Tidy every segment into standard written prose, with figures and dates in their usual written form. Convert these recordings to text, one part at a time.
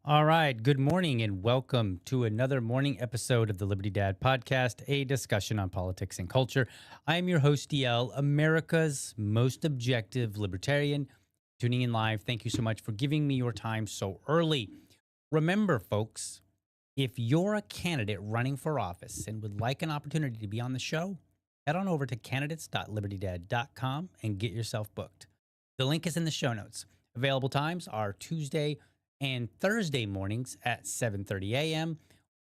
All right. Good morning and welcome to another morning episode of the Liberty Dad podcast, a discussion on politics and culture. I am your host, DL, America's most objective libertarian. Tuning in live, thank you so much for giving me your time so early. Remember, folks, if you're a candidate running for office and would like an opportunity to be on the show, head on over to candidates.libertydad.com and get yourself booked. The link is in the show notes. Available times are Tuesday and Thursday mornings at 7:30 a.m.,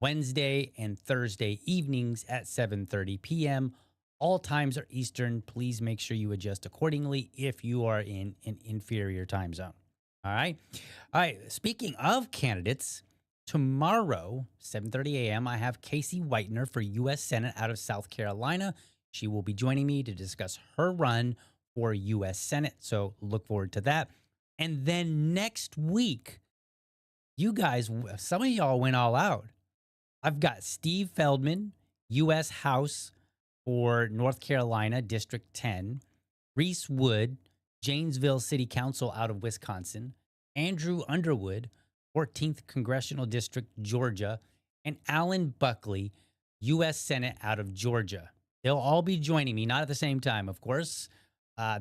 Wednesday and Thursday evenings at 7:30 p.m. All times are Eastern. Please make sure you adjust accordingly if you are in an inferior time zone. All right. All right. Speaking of candidates, tomorrow, 7:30 a.m., I have Casey Whitener for U.S. Senate out of South Carolina. She will be joining me to discuss her run for U.S. Senate. So look forward to that. And then next week, you guys, some of y'all went all out. I've got Steve Feldman, U.S. House for North Carolina, District 10, Reese Wood, Janesville City Council out of Wisconsin, Andrew Underwood, 14th Congressional District, Georgia, and Alan Buckley, U.S. Senate out of Georgia. They'll all be joining me, not at the same time, of course.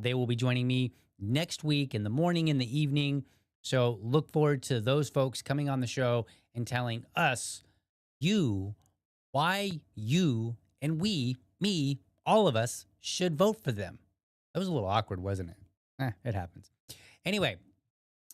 They will be joining me next week in the morning, in the evening. So look forward to those folks coming on the show and telling us, why you and we, me, all of us should vote for them. That was a little awkward, wasn't it? It happens. Anyway,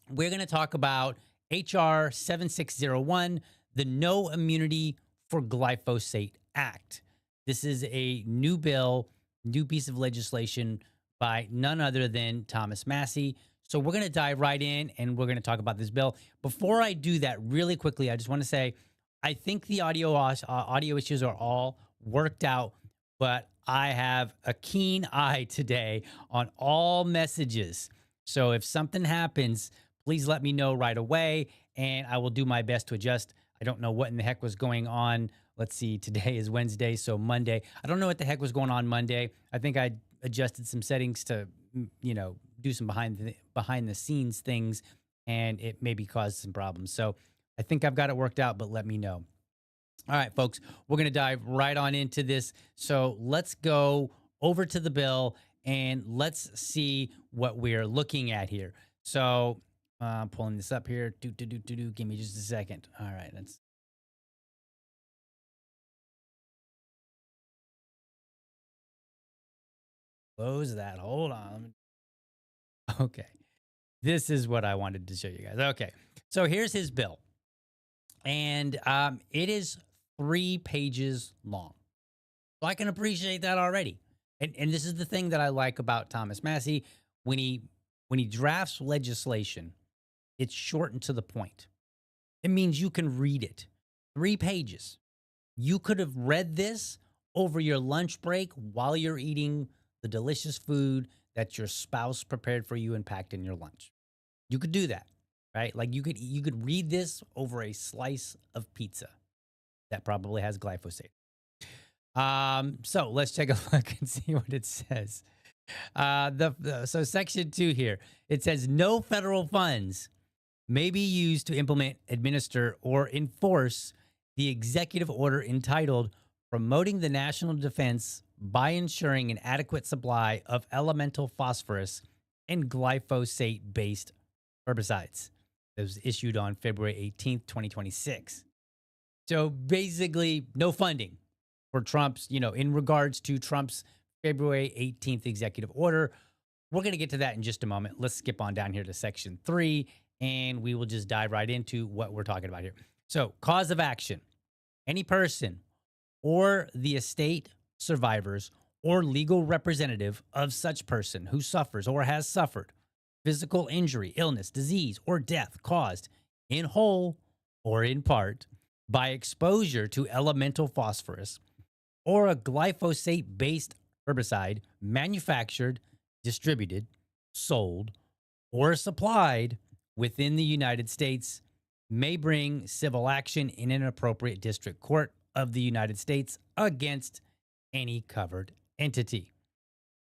we're going to talk about HR 7601, the No Immunity for Glyphosate Act. This is a new bill, new piece of legislation by none other than Thomas Massie. So we're going to dive right in and we're going to talk about this bill. Before I do that, really quickly, I just want to say, I think the audio issues are all worked out, but I have a keen eye today on all messages. So if something happens, please let me know right away, and I will do my best to adjust. I don't know what in the heck was going on. Let's see, today is Wednesday, so Monday. I don't know what the heck was going on Monday. I think I adjusted some settings to, do some behind the scenes things, and it maybe caused some problems. So I think I've got it worked out, but let me know. All right, folks, we're going to dive right on into this. So let's go over to the bill and let's see what we're looking at here. So pulling this up here. Give me just a second. All right, let's. Close that. Hold on. Okay. This is what I wanted to show you guys. Okay. So here's his bill. And it is 3 pages long. So I can appreciate that already. And this is the thing that I like about Thomas Massie. When he drafts legislation, it's short and to the point. It means you can read it. 3 pages. You could have read this over your lunch break while you're eating the delicious food that your spouse prepared for you and packed in your lunch. You could do that, right? Like you could read this over a slice of pizza that probably has glyphosate. So let's take a look and see what it says. So section 2 here, it says no federal funds may be used to implement, administer, or enforce the executive order entitled Promoting the National Defense by Ensuring an Adequate Supply of Elemental Phosphorus and Glyphosate-based Herbicides. It was issued on February 18th, 2026. So basically, no funding for Trump's, in regards to Trump's February 18th executive order. We're going to get to that in just a moment. Let's skip on down here to section 3, and we will just dive right into what we're talking about here. So, cause of action. Any person or the estate, survivors, or legal representative of such person who suffers or has suffered physical injury, illness, disease, or death caused in whole or in part by exposure to elemental phosphorus or a glyphosate-based herbicide manufactured, distributed, sold, or supplied within the United States may bring civil action in an appropriate district court of the United States against any covered entity.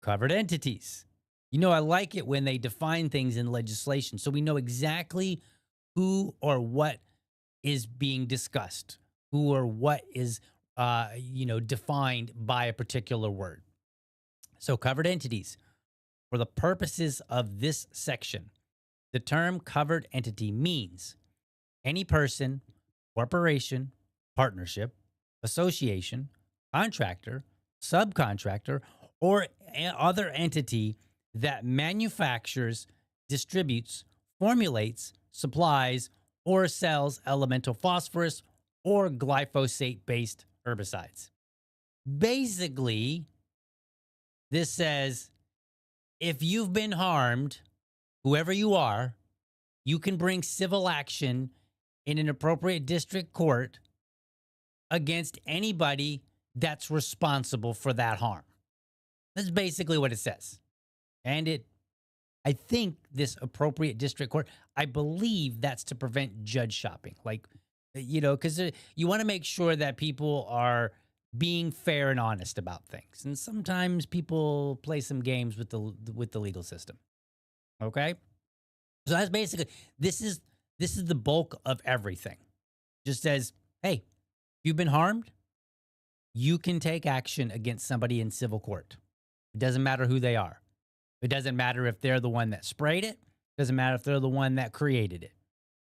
Covered entities. I like it when they define things in legislation so we know exactly who or what is being discussed, who or what is defined by a particular word. So covered entities. For the purposes of this section, the term covered entity means any person, corporation, partnership, association, contractor, subcontractor, or other entity that manufactures, distributes, formulates, supplies, or sells elemental phosphorus or glyphosate-based herbicides. Basically, this says if you've been harmed, whoever you are, you can bring civil action in an appropriate district court against anybody that's responsible for that harm. That's basically what it says. And I think this appropriate district court, I believe that's to prevent judge shopping. Because you want to make sure that people are being fair and honest about things. And sometimes people play some games with the legal system. Okay? So that's basically, this is the bulk of everything. Just says, hey, if you've been harmed, you can take action against somebody in civil court. It doesn't matter who they are. It doesn't matter if they're the one that sprayed it. It doesn't matter if they're the one that created it.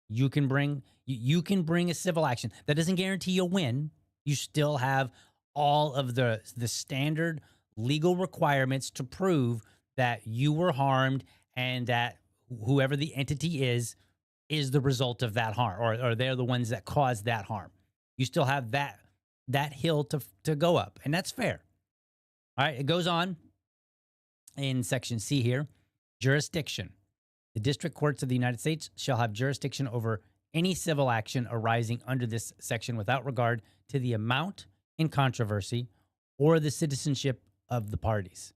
You can bring a civil action. That doesn't guarantee you'll win. You still have all of the standard legal requirements to prove that you were harmed and that whoever the entity is the result of that harm, or they're the ones that caused that harm. You still have that hill to go up, and that's fair. All right, it goes on in section C here. Jurisdiction. The district courts of the United States shall have jurisdiction over any civil action arising under this section without regard to the amount in controversy or the citizenship of the parties.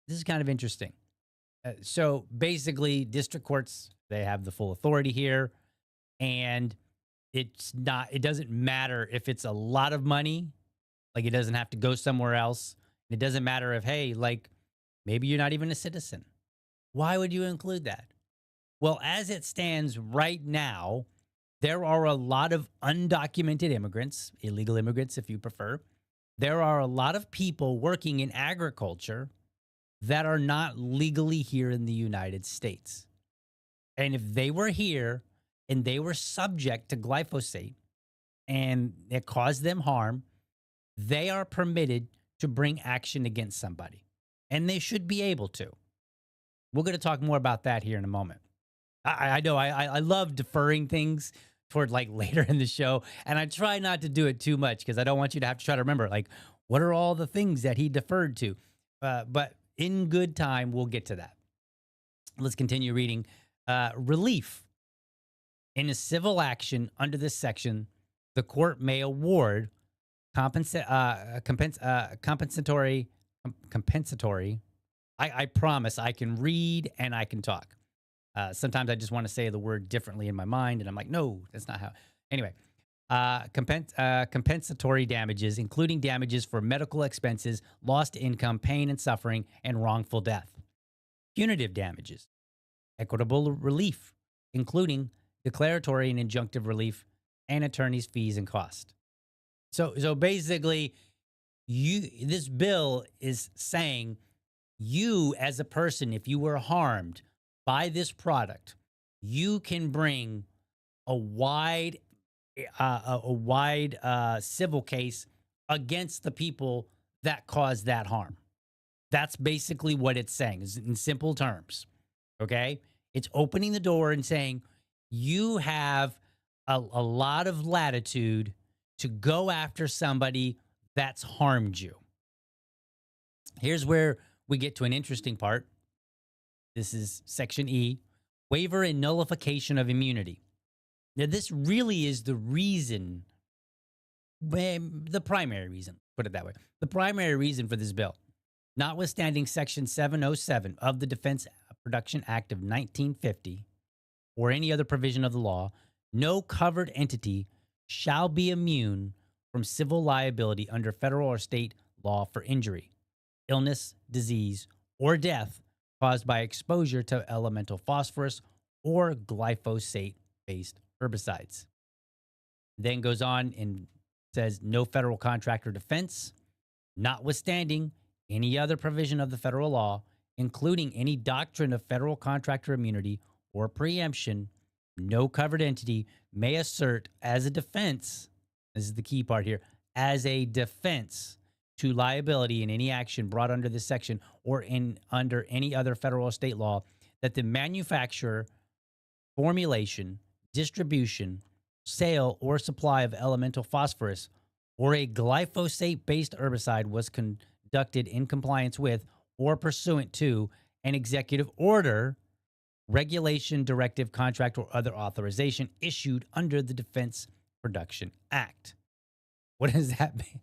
This is kind of interesting. So basically, district courts, they have the full authority here, and it doesn't matter if it's a lot of money, like it doesn't have to go somewhere else. It doesn't matter if, hey, like maybe you're not even a citizen. Why would you include that? Well, as it stands right now, there are a lot of undocumented immigrants, illegal immigrants if you prefer. There are a lot of people working in agriculture that are not legally here in the United States. And if they were here and they were subject to glyphosate and it caused them harm, they are permitted to bring action against somebody. And they should be able to. We're going to talk more about that here in a moment. I know I love deferring things toward like later in the show. And I try not to do it too much because I don't want you to have to try to remember, like, what are all the things that he deferred to? But in good time, we'll get to that. Let's continue reading. Relief. In a civil action under this section, the court may award compensatory. Compensatory. I promise I can read and I can talk. Sometimes I just want to say the word differently in my mind, and I'm like, no, that's not how. Anyway, compensatory damages, including damages for medical expenses, lost income, pain and suffering, and wrongful death. Punitive damages, equitable relief, including declaratory and injunctive relief, and attorney's fees and cost. So basically, this bill is saying you as a person, if you were harmed by this product, you can bring a wide civil case against the people that caused that harm. That's basically what it's saying in simple terms. Okay. It's opening the door and saying you have a lot of latitude to go after somebody that's harmed you. Here's where we get to an interesting part. This is Section E, waiver and nullification of immunity. Now, this really is the reason, the primary reason, put it that way, the primary reason for this bill. Notwithstanding Section 707 of the Defense Production Act of 1950 or any other provision of the law, no covered entity shall be immune from civil liability under federal or state law for injury, illness, disease, or death caused by exposure to elemental phosphorus or glyphosate-based herbicides. Then goes on and says no federal contract or defense, notwithstanding any other provision of the federal law, including any doctrine of federal contractor immunity or preemption, no covered entity may assert as a defense, this is the key part here, as a defense to liability in any action brought under this section or under any other federal or state law, that the manufacture, formulation, distribution, sale, or supply of elemental phosphorus or a glyphosate-based herbicide was conducted in compliance with or pursuant to an executive order, regulation, directive, contract, or other authorization issued under the Defense Production Act. What does that mean?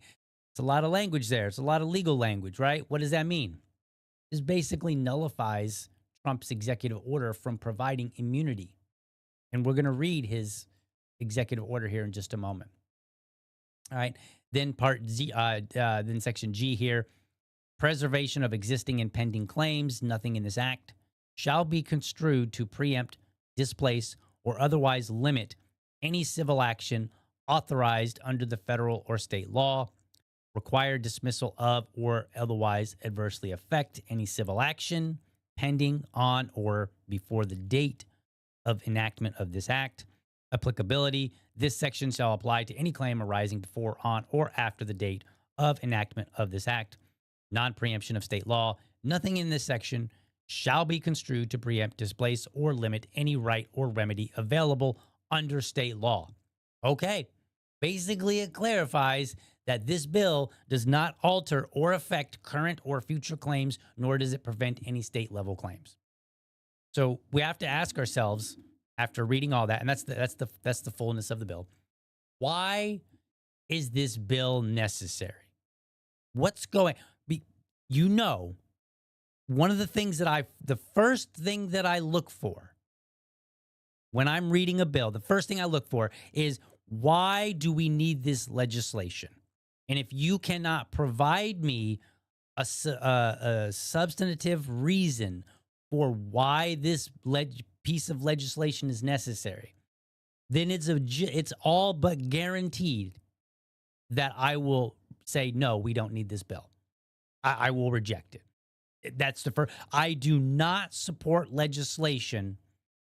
It's a lot of language there. It's a lot of legal language, right? What does that mean? This basically nullifies Trump's executive order from providing immunity. And we're going to read his executive order here in just a moment. All right. Then part Z, then section G here, preservation of existing and pending claims, nothing in this act shall be construed to preempt, displace, or otherwise limit any civil action authorized under the federal or state law, require dismissal of or otherwise adversely affect any civil action pending on or before the date of enactment of this act. Applicability, this section shall apply to any claim arising before, on, or after the date of enactment of this act. Non-preemption of state law, nothing in this section shall be construed to preempt, displace, or limit any right or remedy available under state law. Okay, basically it clarifies that this bill does not alter or affect current or future claims, nor does it prevent any state level claims. So we have to ask ourselves, after reading all that, and that's the fullness of the bill, why is this bill necessary? What's going? One of the things the first thing that I look for when I'm reading a bill, the first thing I look for is, why do we need this legislation? And if you cannot provide me a substantive reason for why this piece of legislation is necessary, then it's all but guaranteed that I will say, no, we don't need this bill. I will reject it. That's the first. I do not support legislation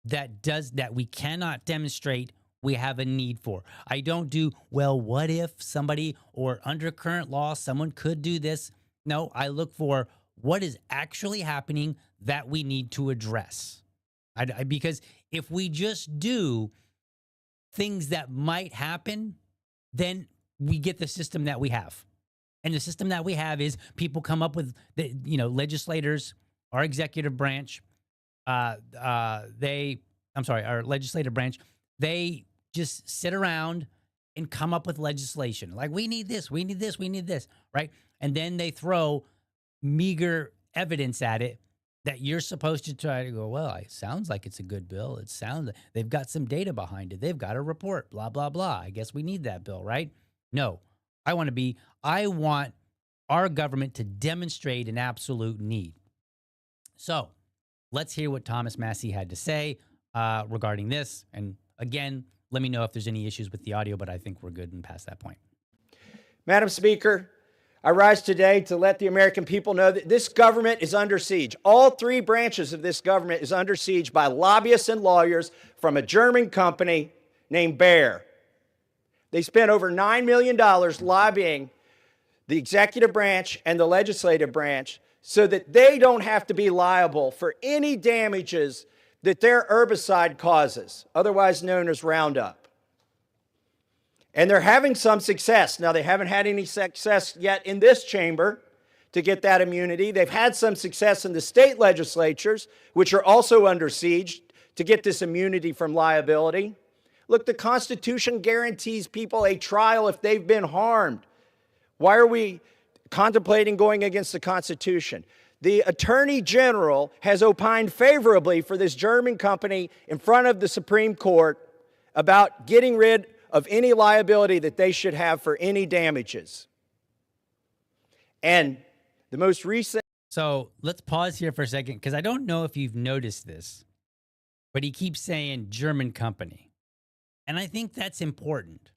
that we cannot demonstrate we have a need for. I don't do, well, what if somebody, or under current law, someone could do this? No, I look for what is actually happening that we need to address. Because if we just do things that might happen, then we get the system that we have. And the system that we have is people come up with, legislators, our executive branch, our legislative branch, they just sit around and come up with legislation. Like, we need this, we need this, we need this, right? And then they throw meager evidence at it that you're supposed to try to go, well, it sounds like it's a good bill. It sounds like they've got some data behind it. They've got a report, blah, blah, blah. I guess we need that bill, right? No, I want our government to demonstrate an absolute need. So let's hear what Thomas Massie had to say regarding this. And again, let me know if there's any issues with the audio, but I think we're good and past that point. Madam Speaker, I rise today to let the American people know that this government is under siege. All three branches of this government is under siege by lobbyists and lawyers from a German company named Bayer. They spent over $9 million lobbying the executive branch and the legislative branch so that they don't have to be liable for any damages that their herbicide causes, otherwise known as Roundup. And they're having some success. Now, they haven't had any success yet in this chamber to get that immunity. They've had some success in the state legislatures, which are also under siege, to get this immunity from liability. Look, the Constitution guarantees people a trial if they've been harmed. Why are we contemplating going against the Constitution? The Attorney General has opined favorably for this German company in front of the Supreme Court about getting rid of any liability that they should have for any damages. And the most recent... So let's pause here for a second, because I don't know if you've noticed this, but he keeps saying German company. And I think that's important,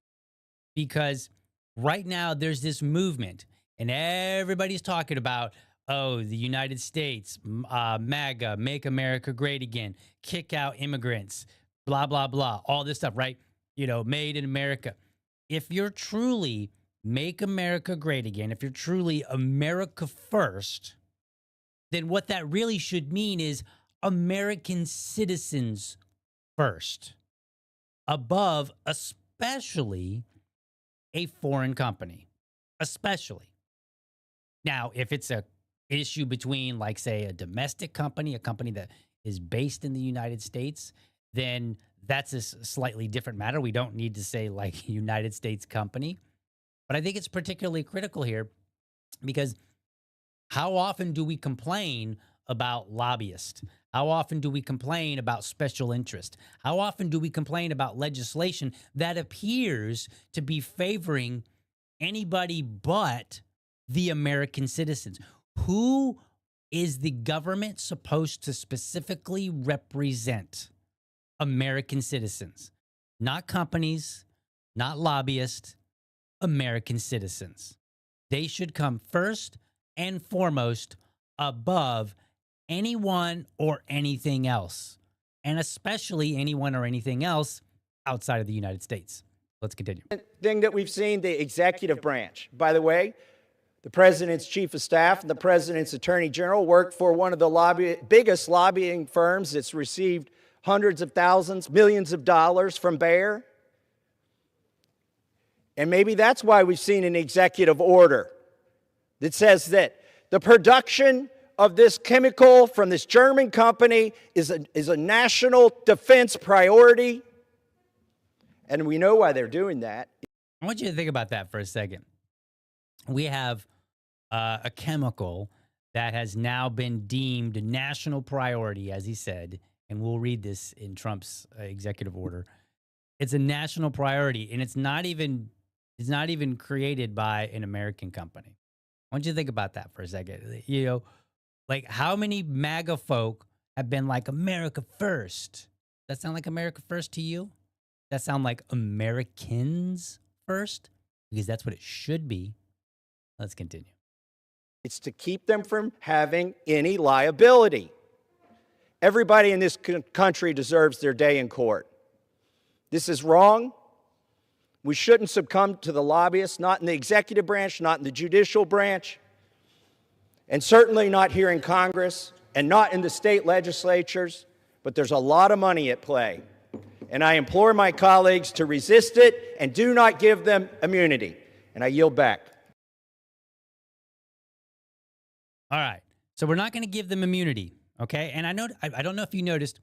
because right now there's this movement and everybody's talking about, oh, the United States, MAGA, make America great again, kick out immigrants, blah, blah, blah, all this stuff, right? Made in America. If you're truly make America great again, if you're truly America first, then what that really should mean is American citizens first, above especially a foreign company, especially. Now, if it's a issue between, like, say, a domestic company, a company that is based in the United States, then that's a slightly different matter. We don't need to say, like, United States company. But I think it's particularly critical here, because how often do we complain about lobbyists? How often do we complain about special interest? How often do we complain about legislation that appears to be favoring anybody but the American citizens? Who is the government supposed to specifically represent? American citizens, not companies, not lobbyists, American citizens. They should come first and foremost above anyone or anything else, and especially anyone or anything else outside of the United States. Let's continue. Thing that we've seen, the executive branch. By the way, the president's chief of staff and the president's attorney general work for one of the biggest lobbying firms that's received hundreds of thousands, millions of dollars from Bayer. And maybe that's why we've seen an executive order that says that the production of this chemical from this German company is a national defense priority. And we know why they're doing that. I want you to think about that for a second. We have a chemical that has now been deemed a national priority, as he said, and we'll read this in Trump's executive order. It's a national priority, and it's not even created by an American company. I want you to think about that for a second. Like, how many MAGA folk have been like, America first? That sound like America first to you? That sound like Americans first? Because that's what it should be. Let's continue. It's to keep them from having any liability. Everybody in this country deserves their day in court. This is wrong. We shouldn't succumb to the lobbyists, not in the executive branch, not in the judicial branch, and certainly not here in Congress, and not in the state legislatures. But there's a lot of money at play. And I implore my colleagues to resist it and do not give them immunity. And I yield back. All right. So we're not going to give them immunity, okay? And I don't know if you noticed,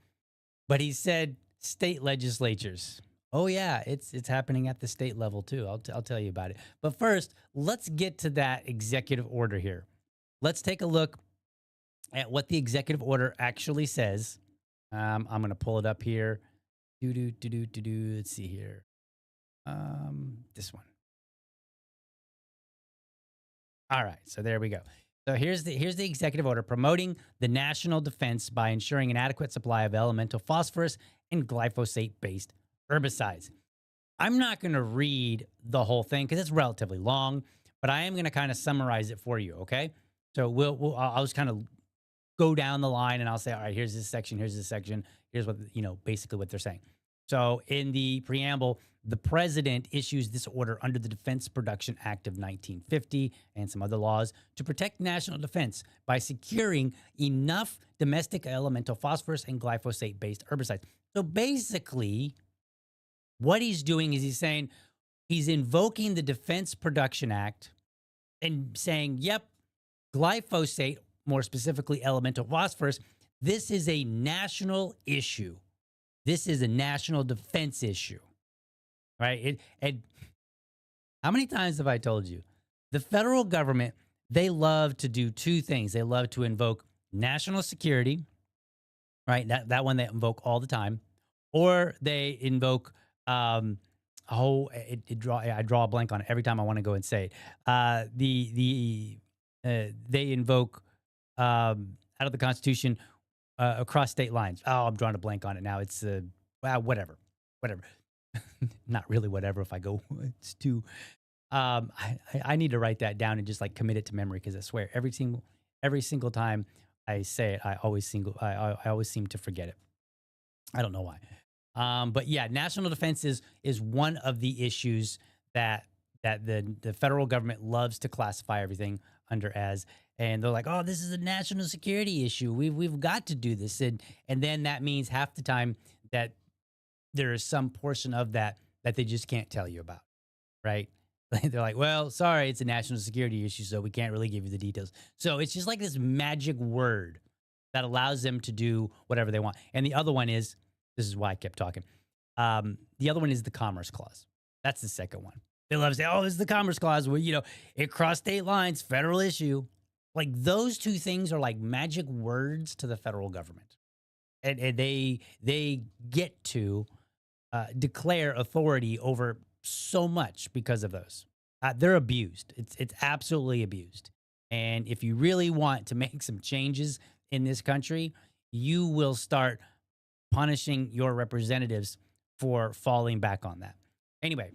but he said state legislatures. Oh yeah, it's happening at the state level too. I'll tell you about it. But first, let's get to that executive order here. Let's take a look at what the executive order actually says. I'm going to pull it up here. Let's see here. This one. All right, so there we go. So here's the executive order promoting the national defense by ensuring an adequate supply of elemental phosphorus and glyphosate-based herbicides. I'm not going to read the whole thing because it's relatively long, but I am going to kind of summarize it for you. Okay, so I'll just kind of go down the line and I'll say, all right, here's this section, here's what basically what they're saying. So in the preamble, the president issues this order under the Defense Production Act of 1950 and some other laws to protect national defense by securing enough domestic elemental phosphorus and glyphosate-based herbicides. So basically, what he's doing is he's saying he's invoking the Defense Production Act and saying, yep, glyphosate, more specifically elemental phosphorus, this is a national issue. This is a national defense issue, right? And how many times have I told you? The federal government, they love to do two things. They love to invoke national security, right? That one they invoke all the time. Or they invoke, I draw a blank on it every time I want to go and say it. They invoke out of the Constitution across state lines. Oh, I'm drawing a blank on it now. It's whatever. Not really whatever. If I go, it's too. I need to write that down and just like commit it to memory because I swear every single time I say it, I always seem to forget it. I don't know why. But yeah, national defense is one of the issues that the federal government loves to classify everything under as, and they're like, oh, this is a national security issue. We've got to do this, and then that means half the time that there is some portion of that they just can't tell you about, right? They're like, well, sorry, it's a national security issue, so we can't really give you the details. So it's just like this magic word that allows them to do whatever they want. And the other one is, this is why I kept talking. The other one is the Commerce Clause. That's the second one. They love to say, oh, this is the Commerce Clause where, it crossed state lines, federal issue. Like those two things are like magic words to the federal government. And they get to declare authority over so much because of those. They're abused. It's absolutely abused. And if you really want to make some changes in this country, you will start punishing your representatives for falling back on that. Anyway,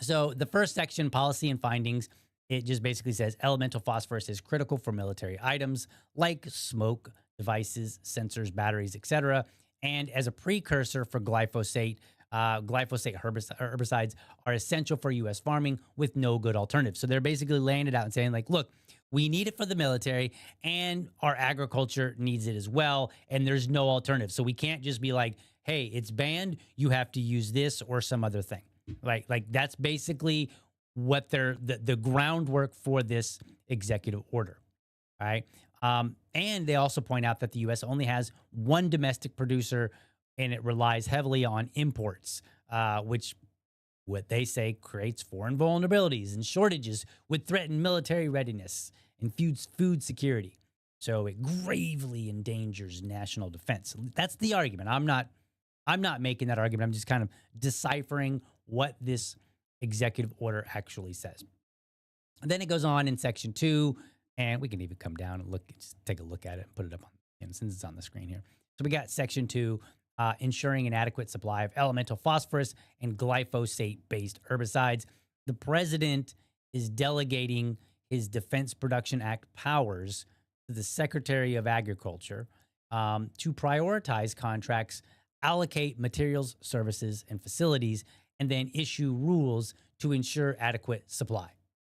so the first section, policy and findings, it just basically says elemental phosphorus is critical for military items like smoke devices, sensors, batteries, etc. And as a precursor for glyphosate, glyphosate herbicides are essential for U.S. farming with no good alternative. So they're basically laying it out and saying, like, look, we need it for the military and our agriculture needs it as well. And there's no alternative. So we can't just be like, hey, it's banned. You have to use this or some other thing. Like that's basically what the groundwork for this executive order. All right. And they also point out that the U.S. only has one domestic producer and it relies heavily on imports, which what they say creates foreign vulnerabilities and shortages would threaten military readiness and food security. So it gravely endangers national defense. That's the argument. I'm not making that argument. I'm just kind of deciphering what this executive order actually says. And then it goes on in section 2, and we can even come down and just take a look at it and put it up on, since it's on the screen here. So we got section 2, ensuring an adequate supply of elemental phosphorus and glyphosate-based herbicides. The president is delegating his Defense Production Act powers to the Secretary of Agriculture to prioritize contracts, allocate materials, services, and facilities, and then issue rules to ensure adequate supply.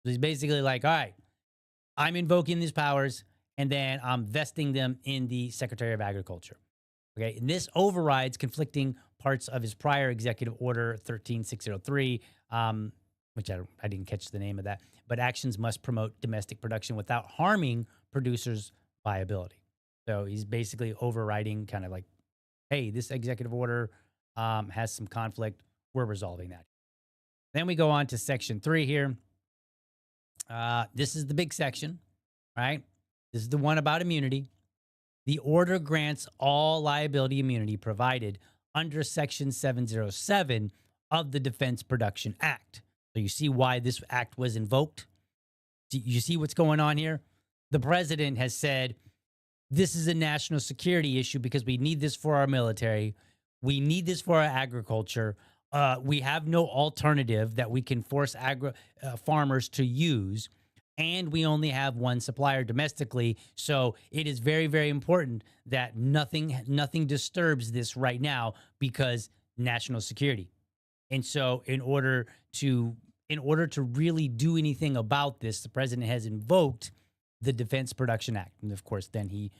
So he's basically like, all right, I'm invoking these powers, and then I'm vesting them in the Secretary of Agriculture. Okay, and this overrides conflicting parts of his prior executive order 13603, which I didn't catch the name of that, but actions must promote domestic production without harming producers' viability. So he's basically overriding kind of like, hey, this executive order has some conflict. We're resolving that. Then we go on to section 3 here. This is the big section, right? This is the one about immunity. The order grants all liability immunity provided under Section 707 of the Defense Production Act. So you see why this act was invoked? Do you see what's going on here? The president has said, this is a national security issue because we need this for our military. We need this for our agriculture. We have no alternative that we can force farmers to use. And we only have one supplier domestically. So it is very, very important that nothing disturbs this right now because national security. And so in order to really do anything about this, the president has invoked the Defense Production Act. And of course, then he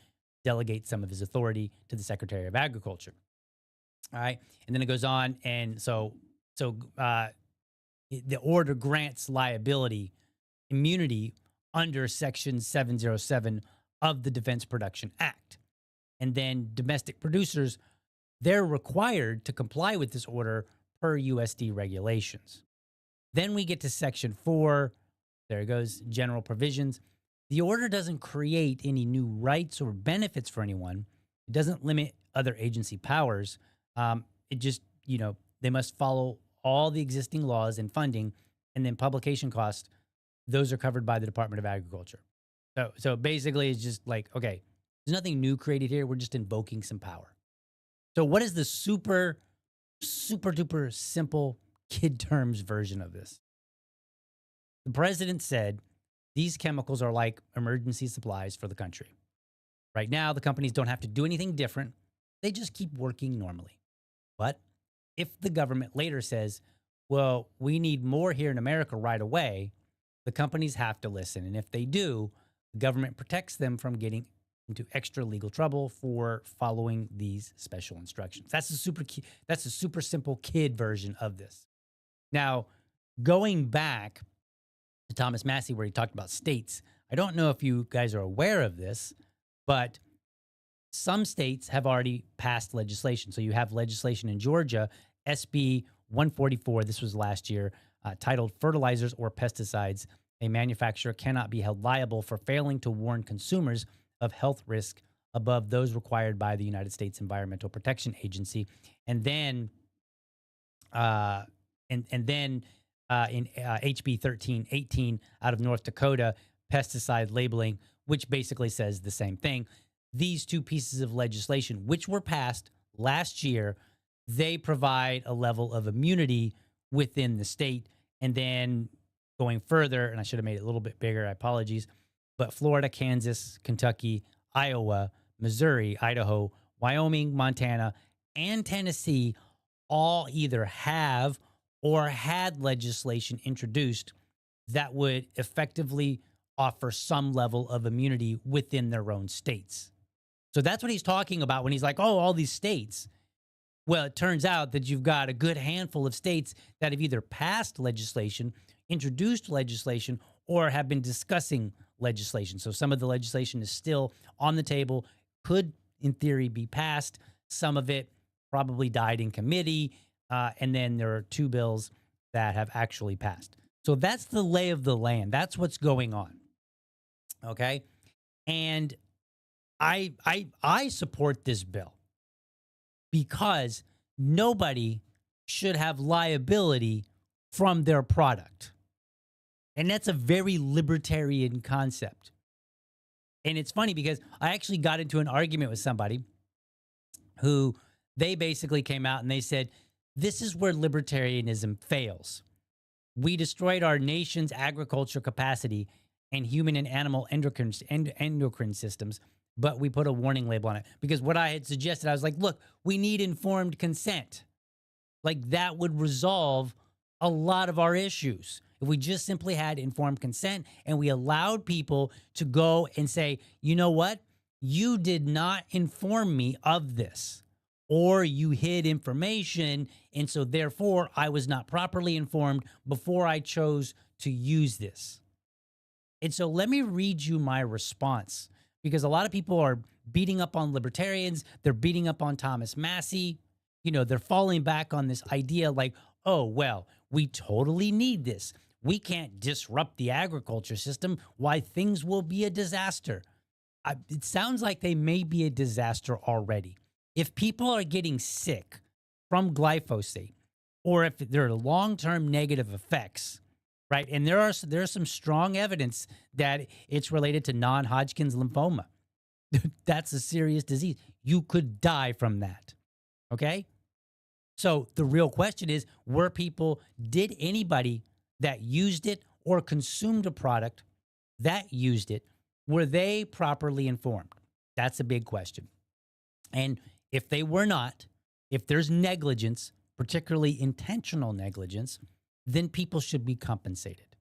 delegates some of his authority to the Secretary of Agriculture. All right. And then it goes on. And so the order grants liability immunity under Section 707 of the Defense Production Act. And then domestic producers, they're required to comply with this order per USD regulations. Then we get to Section 4. There it goes, general provisions. The order doesn't create any new rights or benefits for anyone. It doesn't limit other agency powers. It just, they must follow all the existing laws and funding, and then publication costs. Those are covered by the Department of Agriculture. So basically, it's just like, okay, there's nothing new created here. We're just invoking some power. So what is the super duper simple kid terms version of this? The president said these chemicals are like emergency supplies for the country. Right now, the companies don't have to do anything different. They just keep working normally. But if the government later says, well, we need more here in America right away, the companies have to listen. And if they do, the government protects them from getting into extra legal trouble for following these special instructions. That's a super simple kid version of this. Now, going back to Thomas Massie, where he talked about states, I don't know if you guys are aware of this, but some states have already passed legislation. So you have legislation in Georgia, SB 144, this was last year, titled Fertilizers or Pesticides. A manufacturer cannot be held liable for failing to warn consumers of health risk above those required by the United States Environmental Protection Agency. And then, in HB 1318 out of North Dakota, pesticide labeling, which basically says the same thing. These two pieces of legislation, which were passed last year, they provide a level of immunity within the state. And then going further, and I should have made it a little bit bigger, apologies, but Florida, Kansas, Kentucky, Iowa, Missouri, Idaho, Wyoming, Montana, and Tennessee all either have or had legislation introduced that would effectively offer some level of immunity within their own states. So that's what he's talking about when he's like, oh, all these states. Well, it turns out that you've got a good handful of states that have either passed legislation, introduced legislation, or have been discussing legislation. So some of the legislation is still on the table, could, in theory, be passed. Some of it probably died in committee. And then there are two bills that have actually passed. So that's the lay of the land. That's what's going on. Okay. And I support this bill because nobody should have liability from their product. And that's a very libertarian concept. And it's funny because I actually got into an argument with somebody who they basically came out and they said, this is where libertarianism fails. We destroyed our nation's agriculture capacity and human and animal endocrine systems, but we put a warning label on it. Because what I had suggested, I was like, look, we need informed consent. Like that would resolve a lot of our issues. If we just simply had informed consent and we allowed people to go and say, you know what? You did not inform me of this. or you hid information. And so therefore I was not properly informed before I chose to use this. And so let me read you my response, because a lot of people are beating up on libertarians. They're beating up on Thomas Massie. They're falling back on this idea like, oh, well, we totally need this. We can't disrupt the agriculture system. Why, things will be a disaster. It sounds like they may be a disaster already. If people are getting sick from glyphosate, or if there are long-term negative effects, right? And there's some strong evidence that it's related to non-Hodgkin's lymphoma. That's a serious disease. You could die from that. Okay? So the real question is, did anybody that used it or consumed a product that used it, were they properly informed? That's a big question. And if they were not, if there's negligence, particularly intentional negligence, then people should be compensated.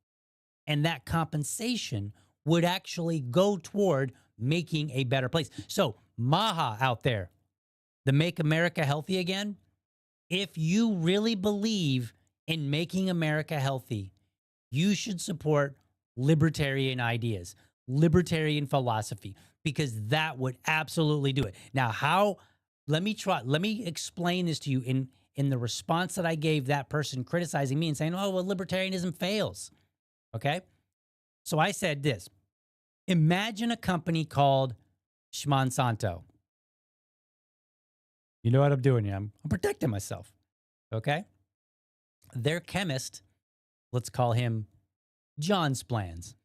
And that compensation would actually go toward making a better place. So, Maha out there, the Make America Healthy Again, if you really believe in making America healthy, you should support libertarian ideas, libertarian philosophy, because that would absolutely do it. Now, let me explain this to you in the response that I gave that person criticizing me and saying, oh, well, libertarianism fails. Okay? So I said this. Imagine a company called Monsanto. You know what I'm doing here? I'm protecting myself. Okay? Their chemist, let's call him John Splans,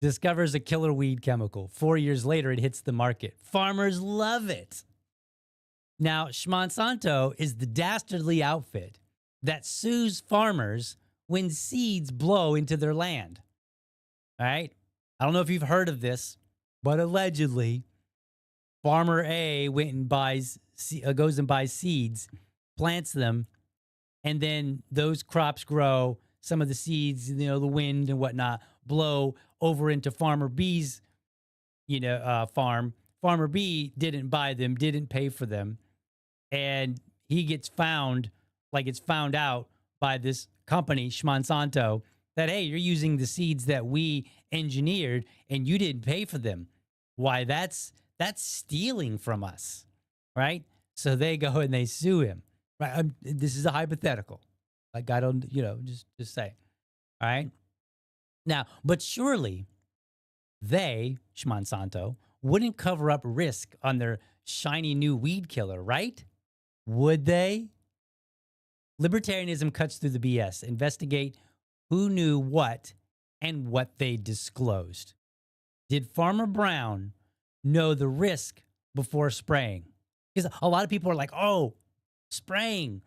discovers a killer weed chemical. 4 years later, it hits the market. Farmers love it. Now, Monsanto is the dastardly outfit that sues farmers when seeds blow into their land. All right? I don't know if you've heard of this, but allegedly, Farmer A went and goes and buys seeds, plants them, and then those crops grow. Some of the seeds, the wind and whatnot, blow over into Farmer B's, farm. Farmer B didn't buy them, didn't pay for them. And he gets found out by this company, Monsanto, that, hey, you're using the seeds that we engineered and you didn't pay for them. Why, that's stealing from us, right? So they go and they sue him, right? This is a hypothetical. Like, I don't, just say, all right? Now, but surely they, Monsanto, wouldn't cover up risk on their shiny new weed killer, right? Would they? Libertarianism cuts through the BS. Investigate who knew what and what they disclosed. Did Farmer Brown know the risk before spraying? Because a lot of people are like, oh, spraying.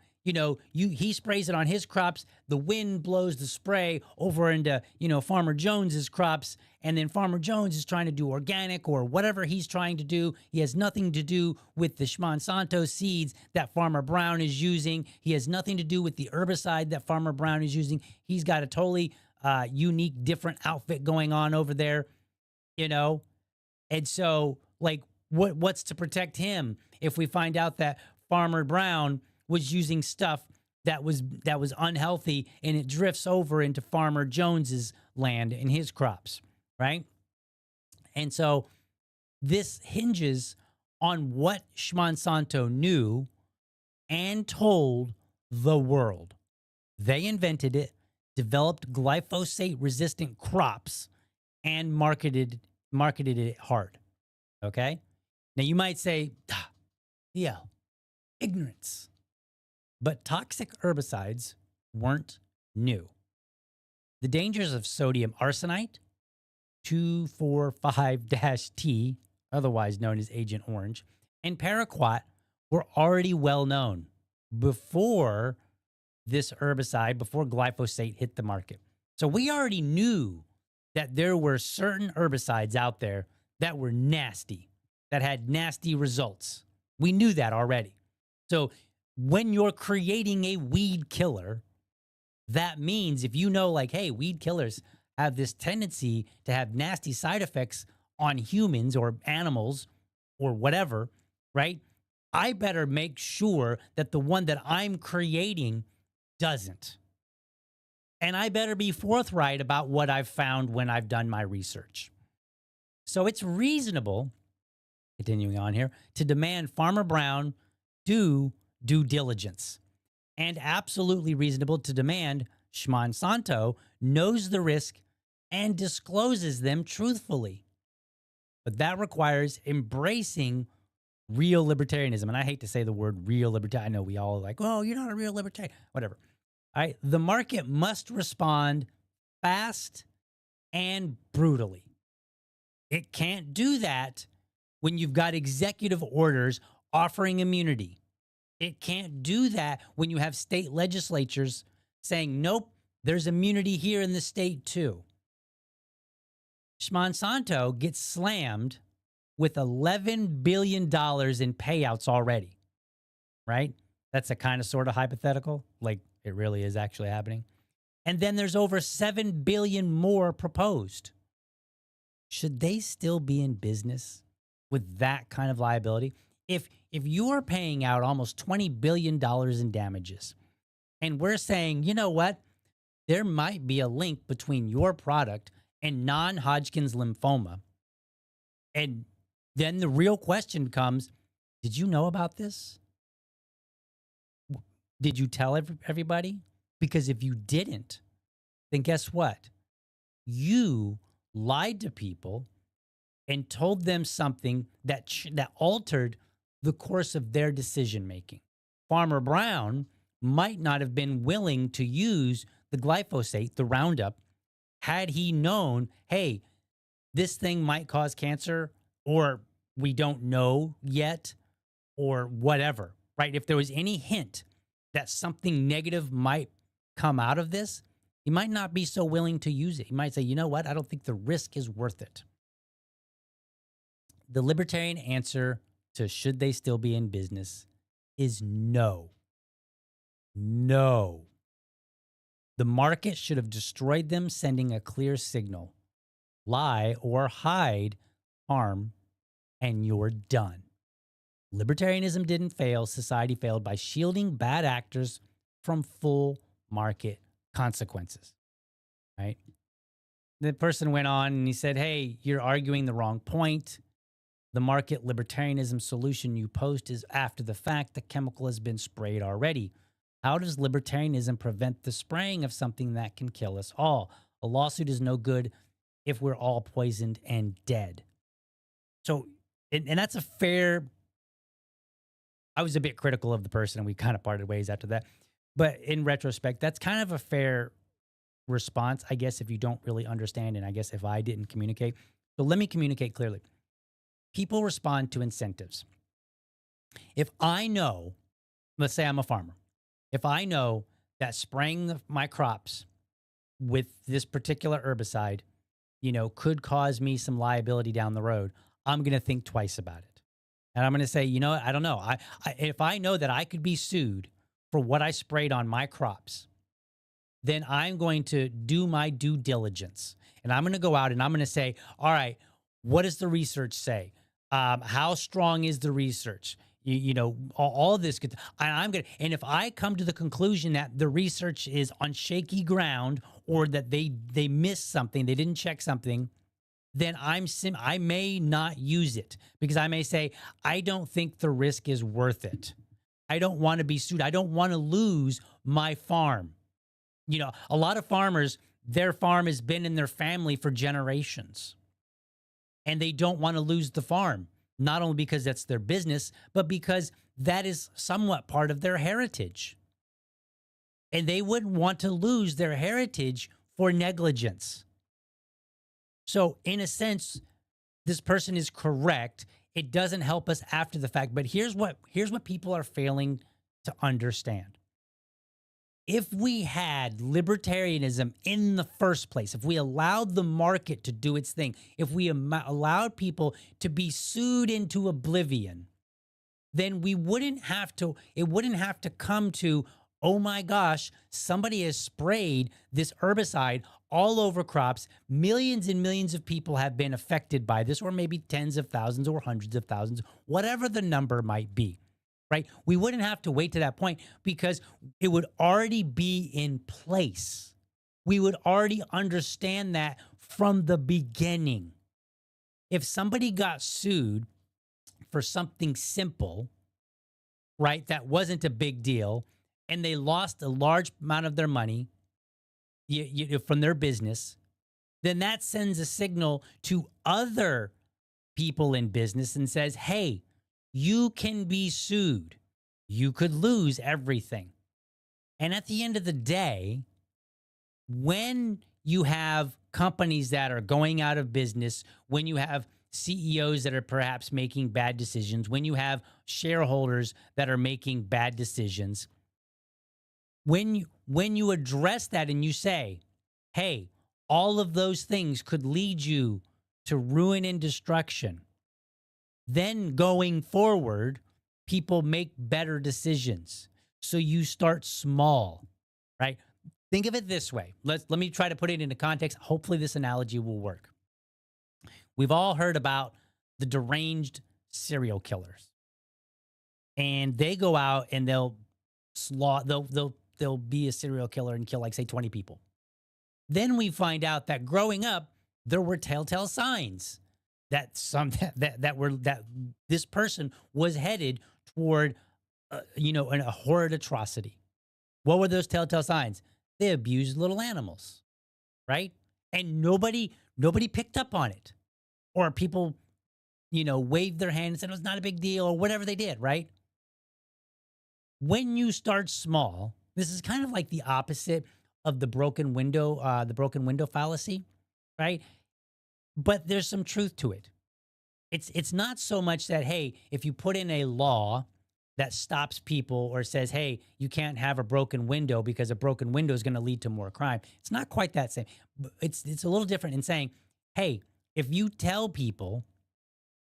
He sprays it on his crops. The wind blows the spray over into, Farmer Jones's crops. And then Farmer Jones is trying to do organic or whatever he's trying to do. He has nothing to do with the Monsanto seeds that Farmer Brown is using. He has nothing to do with the herbicide that Farmer Brown is using. He's got a totally unique, different outfit going on over there, And so, like, what's to protect him if we find out that Farmer Brown was using stuff that was unhealthy and it drifts over into Farmer Jones's land and his crops, right? And so this hinges on what Monsanto knew and told the world. They invented it, developed glyphosate-resistant crops, and marketed it hard, okay? Now you might say, yeah, ignorance. But toxic herbicides weren't new. The dangers of sodium arsenite, 2,4,5-T, otherwise known as Agent Orange, and paraquat were already well known before this herbicide, before glyphosate hit the market. So we already knew that there were certain herbicides out there that were nasty, that had nasty results. We knew that already. So when you're creating a weed killer, that means if you know, like, hey, weed killers have this tendency to have nasty side effects on humans or animals or whatever, right? I better make sure that the one that I'm creating doesn't. And I better be forthright about what I've found when I've done my research. So it's reasonable, continuing on here, to demand Farmer Brown do due diligence. And absolutely reasonable to demand Monsanto knows the risk and discloses them truthfully. But that requires embracing real libertarianism. And I hate to say the word real libertarian. I know we all like, oh, you're not a real libertarian. Whatever. All right. The market must respond fast and brutally. It can't do that when you've got executive orders offering immunity. It can't do that when you have state legislatures saying, nope, there's immunity here in the state too. Monsanto gets slammed with $11 billion in payouts already, right? That's a kind of sort of hypothetical, like it really is actually happening. And then there's over $7 billion more proposed. Should they still be in business with that kind of liability? If you're paying out almost $20 billion in damages, and we're saying, you know what? There might be a link between your product and non-Hodgkin's lymphoma. And then the real question comes, did you know about this? Did you tell everybody? Because if you didn't, then guess what? You lied to people and told them something that altered the course of their decision-making. Farmer Brown might not have been willing to use the glyphosate, the Roundup, had he known, hey, this thing might cause cancer, or we don't know yet, or whatever, right? If there was any hint that something negative might come out of this, he might not be so willing to use it. He might say, you know what? I don't think the risk is worth it. The libertarian answer to should they still be in business is no. No. The market should have destroyed them, sending a clear signal. Lie or hide harm, and you're done. Libertarianism didn't fail. Society failed by shielding bad actors from full market consequences, right? The person went on and he said, hey, you're arguing the wrong point. The market libertarianism solution you post is after the fact. The chemical has been sprayed already. How does libertarianism prevent the spraying of something that can kill us all? A lawsuit is no good if we're all poisoned and dead. So, and that's a fair, I was a bit critical of the person and we kind of parted ways after that. But in retrospect, that's kind of a fair response, I guess, if you don't really understand. And I guess if I didn't communicate. So let me communicate clearly. People respond to incentives. If I know, let's say I'm a farmer. If I know that spraying my crops with this particular herbicide, could cause me some liability down the road, I'm going to think twice about it. And I'm going to say, I don't know. If I know that I could be sued for what I sprayed on my crops, then I'm going to do my due diligence. And I'm going to go out and I'm going to say, all right, what does the research say? How strong is the research? All of this. And if I come to the conclusion that the research is on shaky ground or that they missed something, they didn't check something, then I may not use it because I may say, I don't think the risk is worth it. I don't want to be sued. I don't want to lose my farm. A lot of farmers, their farm has been in their family for generations. And they don't want to lose the farm, not only because that's their business, but because that is somewhat part of their heritage. And they wouldn't want to lose their heritage for negligence. So in a sense, this person is correct. It doesn't help us after the fact. But here's what people are failing to understand. If we had libertarianism in the first place, if we allowed the market to do its thing, if we allowed people to be sued into oblivion, then it wouldn't have to come to oh my gosh, somebody has sprayed this herbicide all over crops. Millions and millions of people have been affected by this, or maybe tens of thousands or hundreds of thousands, whatever the number might be, right? We wouldn't have to wait to that point because it would already be in place. We would already understand that from the beginning. If somebody got sued for something simple, right, that wasn't a big deal, and they lost a large amount of their money from their business, then that sends a signal to other people in business and says, hey, you can be sued. You could lose everything. And at the end of the day, when you have companies that are going out of business, when you have CEOs that are perhaps making bad decisions, when you have shareholders that are making bad decisions, when you address that and you say, hey, all of those things could lead you to ruin and destruction, then going forward, people make better decisions. So you start small, right? Think of it this way. Let me try to put it into context. Hopefully this analogy will work. We've all heard about the deranged serial killers. And they go out and they'll be a serial killer and kill, like, say, 20 people. Then we find out that growing up, there were telltale signs that that this person was headed toward a horrid atrocity. What were those telltale signs? They abused little animals, right? And nobody picked up on it. Or people, waved their hand and said it was not a big deal, or whatever they did, right? When you start small, this is kind of like the opposite of the broken window fallacy, right? But there's some truth to it. It's not so much that, hey, if you put in a law that stops people or says, hey, you can't have a broken window because a broken window is going to lead to more crime. It's not quite that same. It's a little different in saying, hey, if you tell people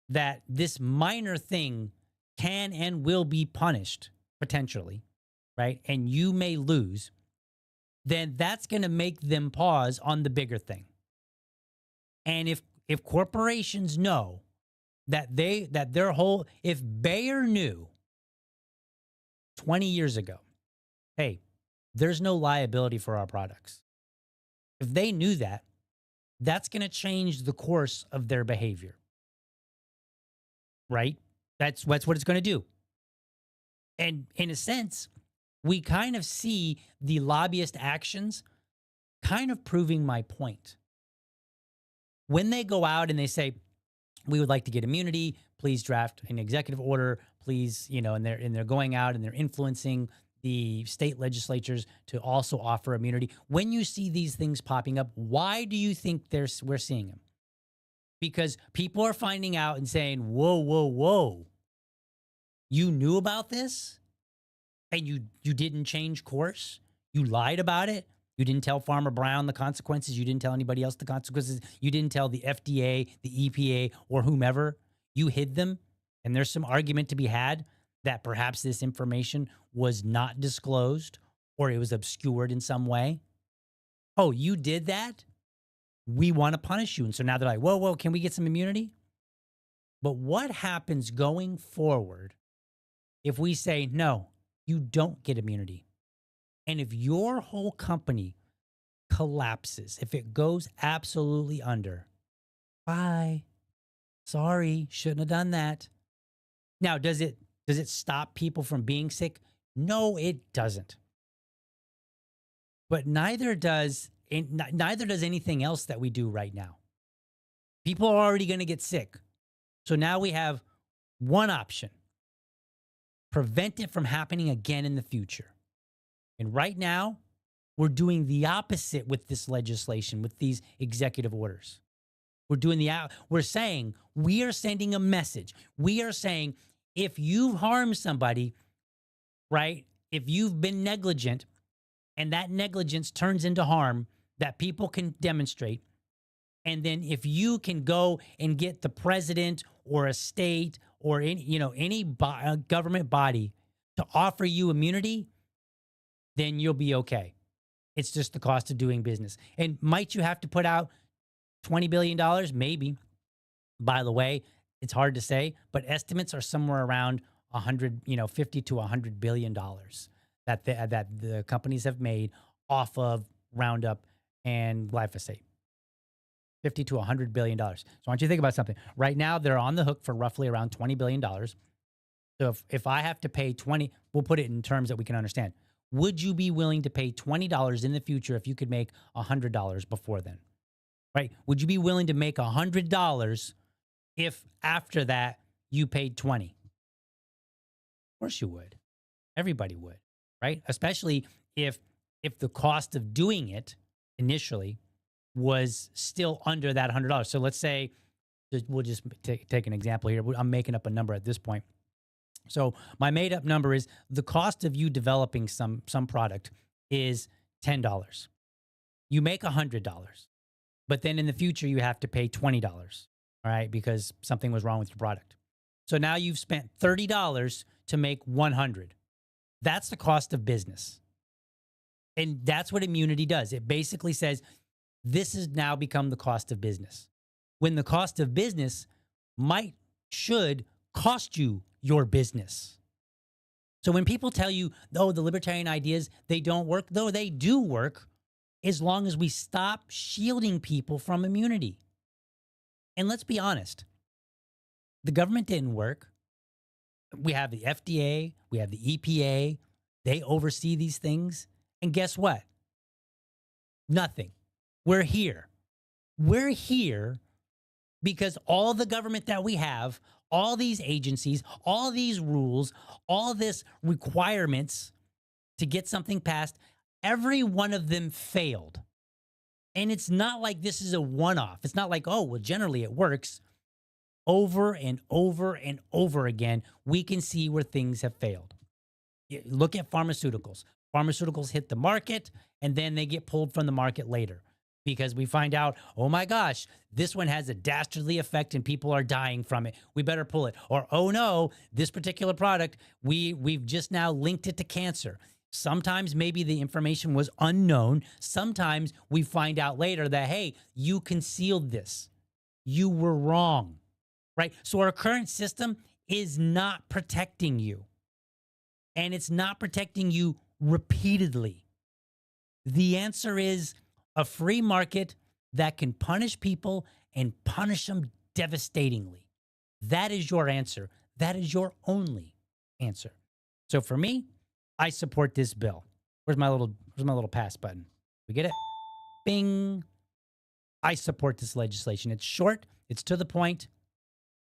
that this minor thing can and will be punished potentially, right? And you may lose, then that's going to make them pause on the bigger thing. And if corporations know that if Bayer knew 20 years ago, hey, there's no liability for our products. If they knew that, that's going to change the course of their behavior, right? That's what it's going to do. And in a sense, we kind of see the lobbyist actions kind of proving my point. When they go out and they say, we would like to get immunity, please draft an executive order, please, and they're going out and they're influencing the state legislatures to also offer immunity. When you see these things popping up, why do you think we're seeing them? Because people are finding out and saying, whoa, whoa, whoa, you knew about this and you didn't change course? You lied about it? You didn't tell Farmer Brown the consequences. You didn't tell anybody else the consequences. You didn't tell the FDA, the EPA, or whomever. You hid them. And there's some argument to be had that perhaps this information was not disclosed or it was obscured in some way. Oh, you did that? We want to punish you. And so now they're like, whoa, can we get some immunity? But what happens going forward if we say, no, you don't get immunity? And if your whole company collapses, if it goes absolutely under, bye. Sorry, shouldn't have done that. Now, does it stop people from being sick? No, it doesn't. But neither does anything else that we do right now. People are already going to get sick. So now we have one option. Prevent it from happening again in the future. And right now, we're doing the opposite with this legislation, with these executive orders. We're saying, we are sending a message. We are saying, if you've harmed somebody, right? If you've been negligent and that negligence turns into harm that people can demonstrate, and then if you can go and get the president or a state or any government body to offer you immunity, then you'll be okay. It's just the cost of doing business. And might you have to put out $20 billion? Maybe. By the way, it's hard to say, but estimates are somewhere around 50 to $100 billion that the companies have made off of Roundup and glyphosate. $50 to $100 billion. So I want you to think about something. Right now, they're on the hook for roughly around $20 billion. So if I have to pay 20, we'll put it in terms that we can understand. Would you be willing to pay $20 in the future if you could make $100 before then? Right? Would you be willing to make $100 if after that you paid 20? Of course you would. Everybody would, right? Especially if the cost of doing it initially was still under that $100. So let's say, we'll just take an example here. I'm making up a number at this point. So my made up number is the cost of you developing some product is $10. You make $100, but then in the future you have to pay $20, all right, because something was wrong with your product. So now you've spent $30 to make $100. That's the cost of business. And that's what immunity does. It basically says this has now become the cost of business. When the cost of business should cost you your business. So when people tell you, oh, the libertarian ideas, they don't work, though they do work, as long as we stop shielding people from immunity. And let's be honest, the government didn't work. We have the FDA, we have the EPA, they oversee these things. And guess what? Nothing. We're here. We're here because all the government that we have, all these agencies, all these rules, all this requirements to get something passed, every one of them failed. And it's not like this is a one-off. It's not like, oh, well, generally it works. Over and over and over again, we can see where things have failed. Look at pharmaceuticals. Pharmaceuticals hit the market, and then they get pulled from the market later because we find out, oh my gosh, this one has a dastardly effect and people are dying from it. We better pull it. Or, oh no, this particular product, we've just now linked it to cancer. Sometimes maybe the information was unknown. Sometimes we find out later that, hey, you concealed this. You were wrong, right? So our current system is not protecting you. And it's not protecting you repeatedly. The answer is a free market that can punish people and punish them devastatingly. That is your answer. That is your only answer. So for me, I support this bill. Where's my little pass button? We get it? Bing. I support this legislation. It's short, it's to the point,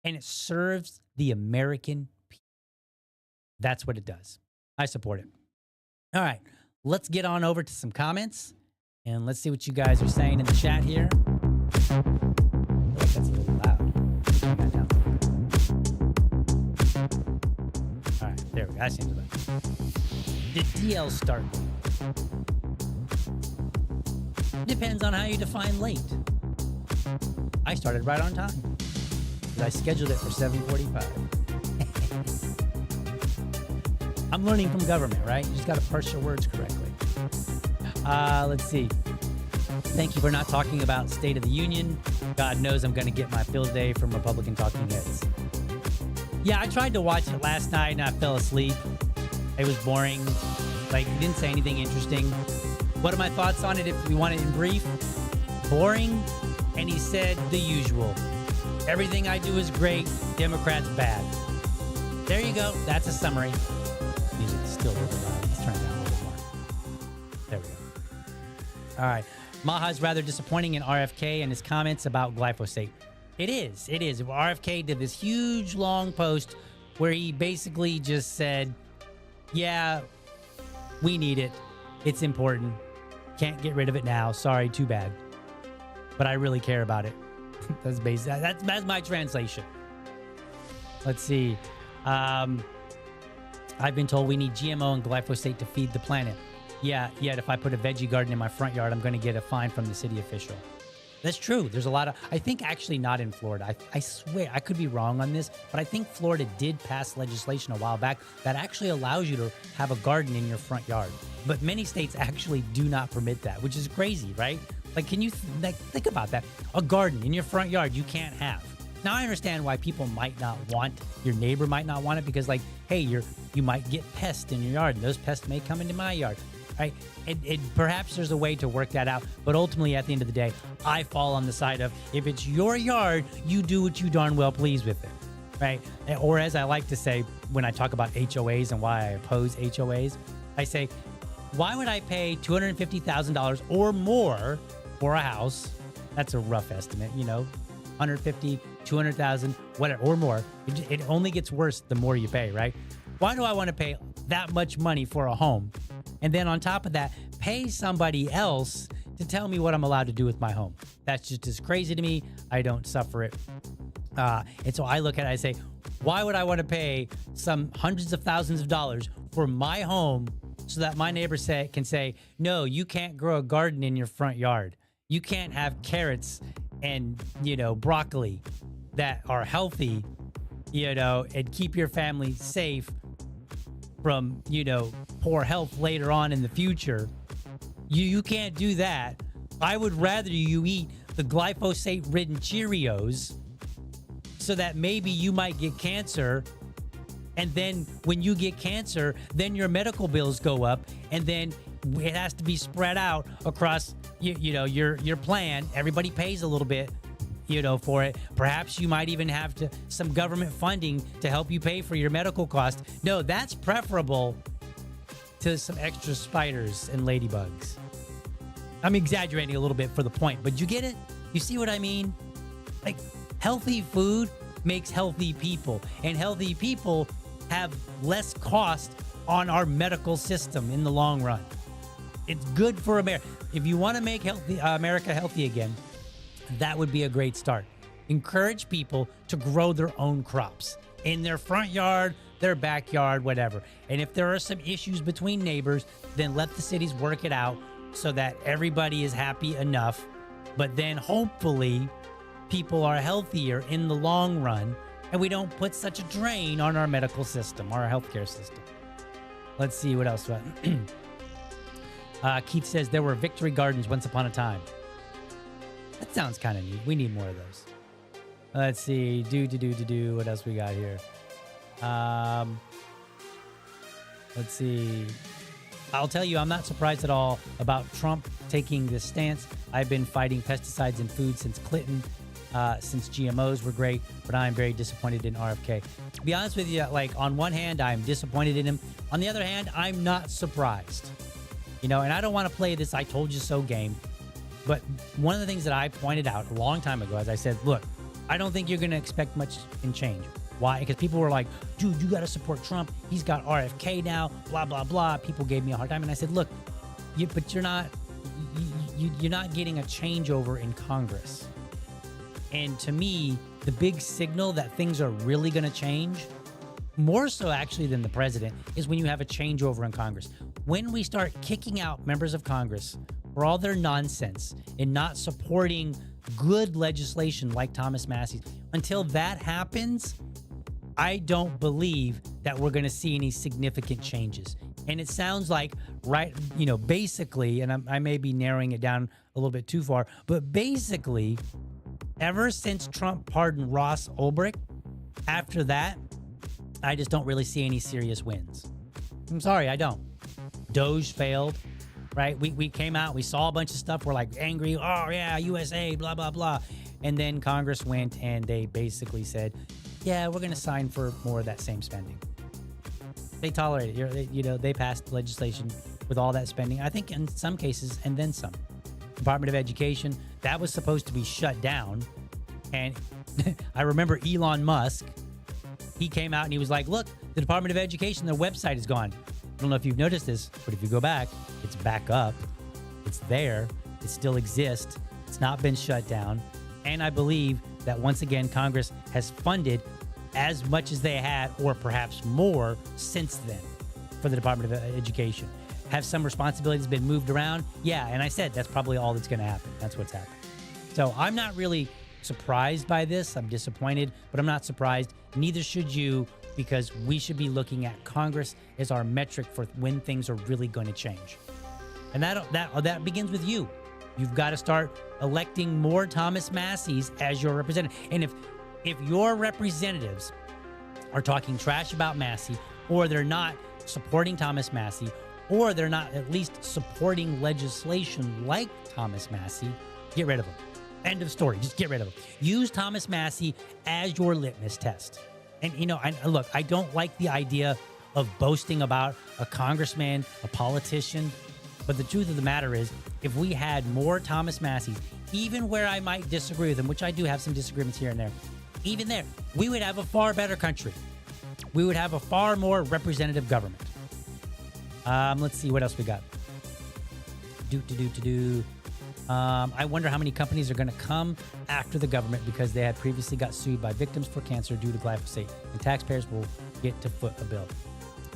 and it serves the American people. That's what it does. I support it. All right, let's get on over to some comments, and let's see what you guys are saying in the chat here. Oh, that's a little loud. Turn that down. All right, there we go. That seems better. Did DL start late? Depends on how you define late. I started right on time, but I scheduled it for 7:45. I'm learning from government, right? You just got to parse your words correctly. Let's see. Thank you for not talking about State of the Union. God knows I'm going to get my field day from Republican talking heads. Yeah, I tried to watch it last night and I fell asleep. It was boring. Like, he didn't say anything interesting. What are my thoughts on it if we want it in brief? Boring. And he said the usual. Everything I do is great. Democrats bad. There you go. That's a summary. Music is still a little loud. Let's turn it down a little more. There we go. All right. Maha's rather disappointing in RFK and his comments about glyphosate. It is. It is. RFK did this huge, long post where he basically just said, yeah, we need it. It's important. Can't get rid of it now. Sorry, too bad. But I really care about it. That's basic. That's my translation. Let's see. I've been told we need GMO and glyphosate to feed the planet. Yeah, yet if I put a veggie garden in my front yard, I'm going to get a fine from the city official. That's true. There's a lot of, I think actually not in Florida. I swear, I could be wrong on this, but I think Florida did pass legislation a while back that actually allows you to have a garden in your front yard. But many states actually do not permit that, which is crazy, right? Like, can you think about that? A garden in your front yard you can't have. Now, I understand why people might not want, your neighbor might not want it because, like, hey, you might get pests in your yard, and those pests may come into my yard, right? Perhaps there's a way to work that out, but ultimately, at the end of the day, I fall on the side of, if it's your yard, you do what you darn well please with it, right? Or as I like to say when I talk about HOAs and why I oppose HOAs, I say, why would I pay $250,000 or more for a house? That's a rough estimate, 150, 200,000, whatever, or more. It only gets worse the more you pay, right? Why do I want to pay that much money for a home? And then on top of that, pay somebody else to tell me what I'm allowed to do with my home. That's just as crazy to me. I don't suffer it. And so I look at it, I say, why would I want to pay some hundreds of thousands of dollars for my home so that my neighbor can say, no, you can't grow a garden in your front yard. You can't have carrots and, broccoli that are healthy, and keep your family safe from, poor health later on in the future. You can't do that. I would rather you eat the glyphosate-ridden Cheerios so that maybe you might get cancer. And then when you get cancer, then your medical bills go up, and then it has to be spread out across, your plan. Everybody pays a little bit, for it. Perhaps you might even have some government funding to help you pay for your medical cost. No, that's preferable to some extra spiders and ladybugs. I'm exaggerating a little bit for the point, but you get it? You see what I mean? Like, healthy food makes healthy people, and healthy people have less cost on our medical system in the long run. It's good for America. If you want to make America healthy again, that would be a great start. Encourage people to grow their own crops in their front yard, their backyard, whatever. And if there are some issues between neighbors, then let the cities work it out so that everybody is happy enough. But then hopefully people are healthier in the long run, and we don't put such a drain on our medical system, our healthcare system. Let's see what else. Keith says there were victory gardens once upon a time. That sounds kind of neat. We need more of those. Let's see. What else we got here? Let's see. I'll tell you, I'm not surprised at all about Trump taking this stance. I've been fighting pesticides in food since Clinton, since GMOs were great, but I'm very disappointed in RFK. To be honest with you, like, on one hand, I'm disappointed in him. On the other hand, I'm not surprised. And I don't want to play this I told you so game. But one of the things that I pointed out a long time ago, as I said, look, I don't think you're going to expect much in change. Why? Because people were like, dude, you got to support Trump. He's got RFK now, blah, blah, blah. People gave me a hard time. And I said, look, but you're not getting a changeover in Congress. And to me, the big signal that things are really going to change, more so actually than the president, is when you have a changeover in Congress. When we start kicking out members of Congress for all their nonsense and not supporting good legislation like Thomas Massie, until that happens, I don't believe that we're going to see any significant changes. And it sounds like, basically, and I may be narrowing it down a little bit too far, but basically, ever since Trump pardoned Ross Ulbricht, after that, I just don't really see any serious wins. I'm sorry, I don't. Doge failed, right? We came out, we saw a bunch of stuff. We're like angry. Oh, yeah, USA, blah, blah, blah. And then Congress went and they basically said, yeah, we're going to sign for more of that same spending. They tolerated it. They passed legislation with all that spending, I think in some cases, and then some. Department of Education, that was supposed to be shut down. And I remember Elon Musk, he came out and he was like, look, the Department of Education, their website is gone. I don't know if you've noticed this, but if you go back, it's back up. It's there. It still exists. It's not been shut down. And I believe that once again, Congress has funded as much as they had, or perhaps more, since then for the Department of Education. Have some responsibilities been moved around? Yeah, and I said that's probably all that's going to happen. That's what's happening. So I'm not really surprised by this. I'm disappointed, but I'm not surprised. Neither should you, because we should be looking at Congress as our metric for when things are really going to change. And that begins with you. You've got to start electing more Thomas Massies as your representative. And if your representatives are talking trash about Massie, or they're not supporting Thomas Massie, or they're not at least supporting legislation like Thomas Massie, get rid of them. End of story. Just get rid of them. Use Thomas Massie as your litmus test. And, look, I don't like the idea of boasting about a congressman, a politician. But the truth of the matter is, if we had more Thomas Massies, even where I might disagree with them, which I do have some disagreements here and there, even there, we would have a far better country. We would have a far more representative government. Let's see what else we got. I wonder how many companies are going to come after the government because they had previously got sued by victims for cancer due to glyphosate, and taxpayers will get to foot a bill.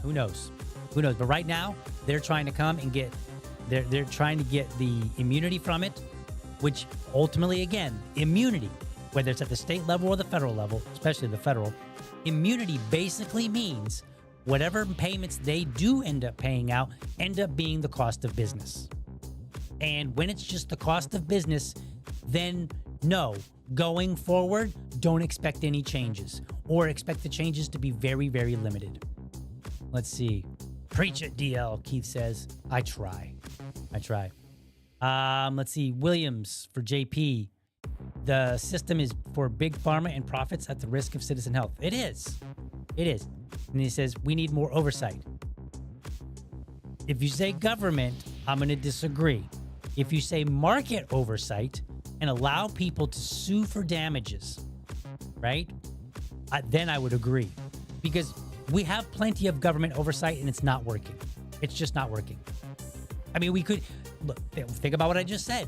Who knows? Who knows? But right now, they're trying to come and get. They're trying to get the immunity from it, which ultimately, again, immunity, whether it's at the state level or the federal level, especially the federal, immunity basically means whatever payments they do end up paying out end up being the cost of business. And when it's just the cost of business, then no, going forward, don't expect any changes, or expect the changes to be very, very limited. Let's see. Preach it, DL, Keith says. I try. Let's see. Williams for JP. The system is for big pharma and profits at the risk of citizen health. It is. And he says, we need more oversight. If you say government, I'm going to disagree. If you say market oversight and allow people to sue for damages, right? Then I would agree. Because we have plenty of government oversight and it's not working. It's just not working. I mean, we could, look, think about what I just said.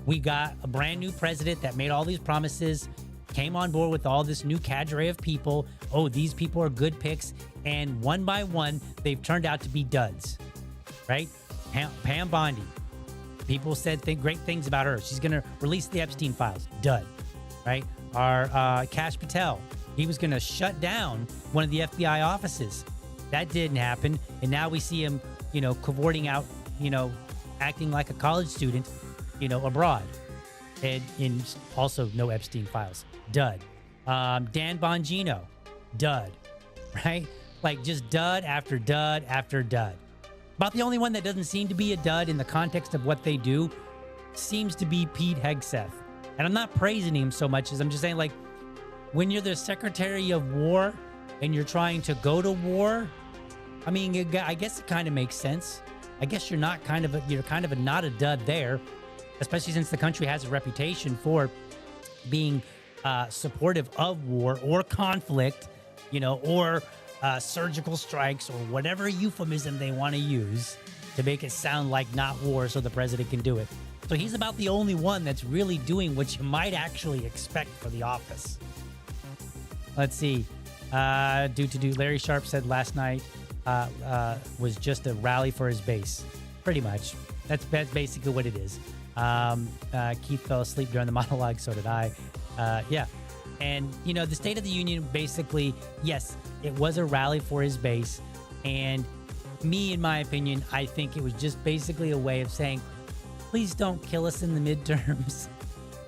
We got a brand new president that made all these promises, came on board with all this new cadre of people. Oh, these people are good picks. And one by one, they've turned out to be duds, right? Pam Bondi. People said great things about her. She's going to release the Epstein files. Dud, right? Our Kash Patel. He was going to shut down one of the FBI offices. That didn't happen. And now we see him, cavorting out, acting like a college student, abroad. And also no Epstein files. Dud. Dan Bongino. Dud. Right? Like just dud after dud after dud. About the only one that doesn't seem to be a dud in the context of what they do seems to be Pete Hegseth. And I'm not praising him so much as I'm just saying, like, when you're the Secretary of War and you're trying to go to war, I mean, I guess it kind of makes sense. I guess you're not not a dud there, especially since the country has a reputation for being supportive of war or conflict, or surgical strikes or whatever euphemism they want to use to make it sound like not war so the president can do it. So he's about the only one that's really doing what you might actually expect for the office. Let's see. Larry Sharp said last night was just a rally for his base. Pretty much. That's basically what it is. Keith fell asleep during the monologue, so did I. Yeah. And, the State of the Union, basically, yes, it was a rally for his base. And me, in my opinion, I think it was just basically a way of saying, please don't kill us in the midterms.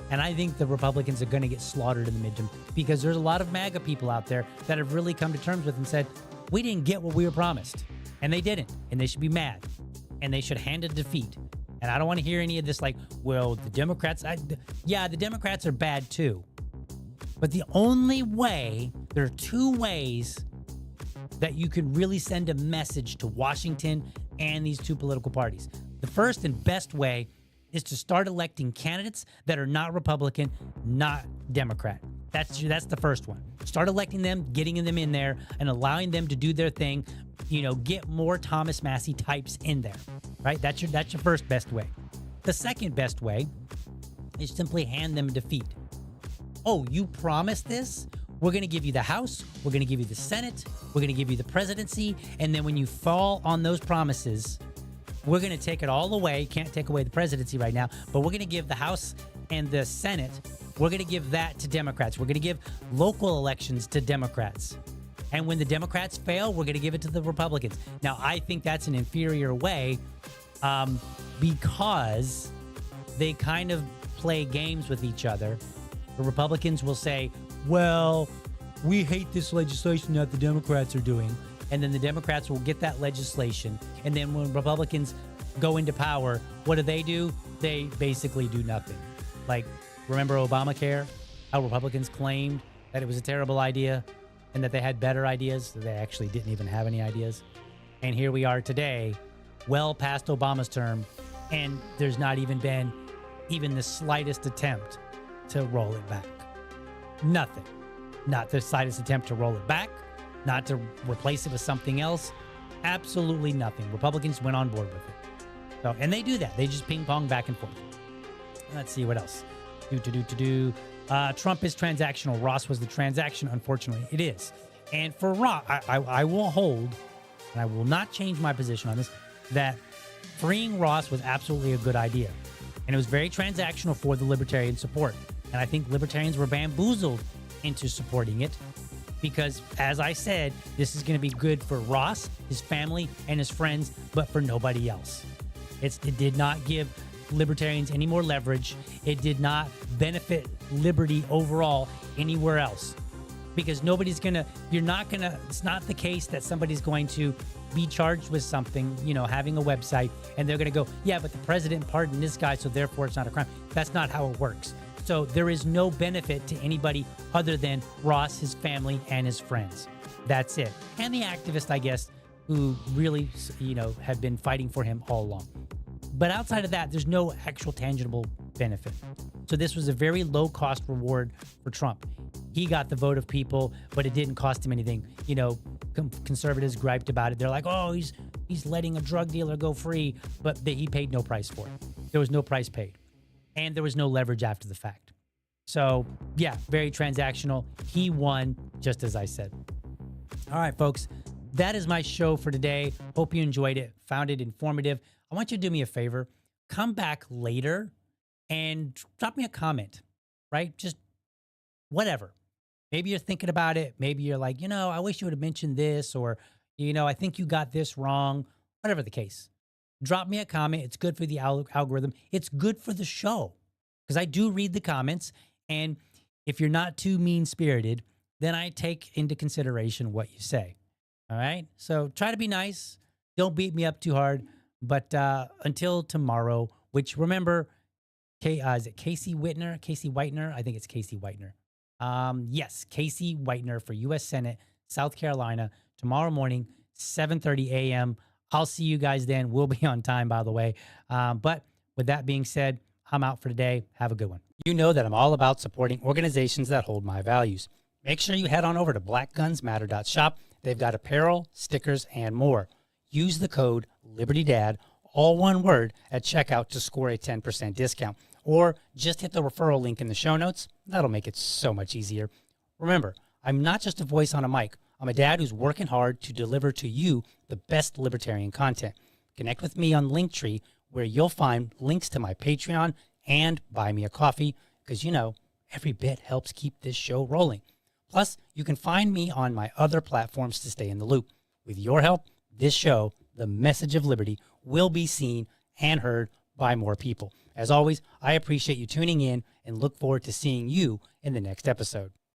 And I think the Republicans are going to get slaughtered in the midterms because there's a lot of MAGA people out there that have really come to terms with and said, we didn't get what we were promised. And they didn't. And they should be mad. And they should hand a defeat. And I don't want to hear any of this like, well, the Democrats, the Democrats are bad too. But the only way, there are two ways that you can really send a message to Washington and these two political parties. The first and best way is to start electing candidates that are not Republican, not Democrat. That's the first one. Start electing them, getting them in there, and allowing them to do their thing. Get more Thomas Massie types in there, right? That's your first best way. The second best way is simply hand them defeat. Oh, you promised this? We're going to give you the House. We're going to give you the Senate. We're going to give you the presidency. And then when you fall on those promises, we're going to take it all away. Can't take away the presidency right now, but we're going to give the House and the Senate, we're going to give that to Democrats. We're going to give local elections to Democrats. And when the Democrats fail, we're going to give it to the Republicans. Now, I think that's an inferior way because they kind of play games with each other. The Republicans will say, well, we hate this legislation that the Democrats are doing. And then the Democrats will get that legislation. And then when Republicans go into power, what do? They basically do nothing. Like, remember Obamacare? How Republicans claimed that it was a terrible idea and that they had better ideas. They actually didn't even have any ideas. And here we are today, well past Obama's term, and there's not even been even the slightest attempt to roll it back. Nothing. Not the slightest attempt to roll it back, not to replace it with something else. Absolutely nothing. Republicans went on board with it. So, and they do that. They just ping pong back and forth. Let's see what else. Trump is transactional. Ross was the transaction. Unfortunately, it is. And for Ross, I will hold, and I will not change my position on this, that freeing Ross was absolutely a good idea. And it was very transactional for the libertarian support. And I think libertarians were bamboozled into supporting it because, as I said, this is going to be good for Ross, his family, and his friends, but for nobody else. It did not give libertarians any more leverage. It did not benefit liberty overall anywhere else because it's not the case that somebody's going to be charged with something, having a website, and they're going to go, yeah, but the president pardoned this guy, so therefore it's not a crime. That's not how it works. So there is no benefit to anybody other than Ross, his family, and his friends. That's it. And the activists, I guess, who really, have been fighting for him all along. But outside of that, there's no actual tangible benefit. So this was a very low-cost reward for Trump. He got the vote of people, but it didn't cost him anything. Conservatives griped about it. They're like, oh, he's letting a drug dealer go free, but he paid no price for it. There was no price paid. And there was no leverage after the fact. So, yeah, very transactional. He won, just as I said. All right, folks, that is my show for today. Hope you enjoyed it, found it informative. I want you to do me a favor. Come back later and drop me a comment, right? Just whatever. Maybe you're thinking about it. Maybe you're like, I wish you would have mentioned this, or, I think you got this wrong. Whatever the case. Drop me a comment. It's good for the algorithm. It's good for the show because I do read the comments. And if you're not too mean-spirited, then I take into consideration what you say. All right? So try to be nice. Don't beat me up too hard. But until tomorrow, which remember, is it Casey Whitner? Casey Whitener? I think it's Casey Whitener. Yes, Casey Whitener for U.S. Senate, South Carolina, tomorrow morning, 7:30 a.m. I'll see you guys then. We'll be on time, by the way. But with that being said, I'm out for today. Have a good one. You know that I'm all about supporting organizations that hold my values. Make sure you head on over to blackgunsmatter.shop. They've got apparel, stickers, and more. Use the code LibertyDad, all one word, at checkout to score a 10% discount. Or just hit the referral link in the show notes. That'll make it so much easier. Remember, I'm not just a voice on a mic. I'm a dad who's working hard to deliver to you the best libertarian content. Connect with me on Linktree, where you'll find links to my Patreon and Buy Me a Coffee, because, every bit helps keep this show rolling. Plus, you can find me on my other platforms to stay in the loop. With your help, this show, The Message of Liberty, will be seen and heard by more people. As always, I appreciate you tuning in and look forward to seeing you in the next episode.